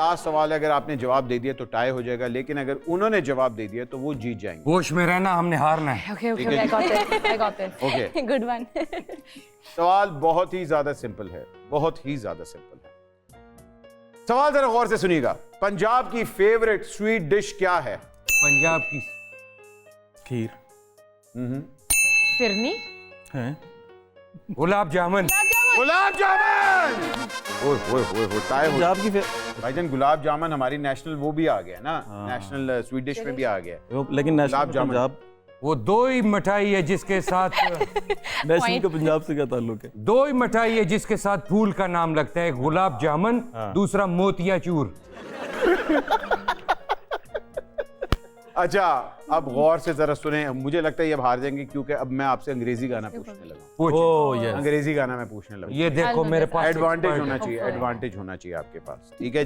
Last सवाल है, अगर आपने जवाब दे दिया तो टाई हो जाएगा, लेकिन अगर उन्होंने जवाब दे दिया तो वो जीत जाएंगे। होश में रहना, हमने हारना है। Okay, okay, I got it. I got it. Okay, Good one. सवाल बहुत ही ज्यादा सिंपल है, बहुत ही ज्यादा सिंपल है। सवाल जरा गौर से सुनिएगा। पंजाब की फेवरेट स्वीट डिश क्या है? पंजाब की खीर फिरनी. है। गुलाब जामुन। गुलाब जामुन। ओए टाई हो। पंजाब की भाईजान गुलाब जामुन हमारी नेशनल वो भी आ गया ना, नेशनल स्वीट डिश में भी आ गया। लेकिन नेशनल गुलाब जामुन। पंजाब, वो दो ही मिठाई है जिसके साथ नेशनल का पंजाब से क्या ताल्लुक है? दो ही मिठाई है जिसके साथ फूल का नाम लगता है, गुलाब जामुन, दूसरा मोतियाचूर। अच्छा, अब गौर से जरा सुने। मुझे लगता है ये अब हार जाएंगे क्योंकि अब मैं आपसे अंग्रेजी गाना पूछने लगा। Oh yes. अंग्रेजी गाना मैं पूछने लगा। ये देखो मेरे पास एडवांटेज होना चाहिए, एडवांटेज होना चाहिए आपके पास। ठीक है जी।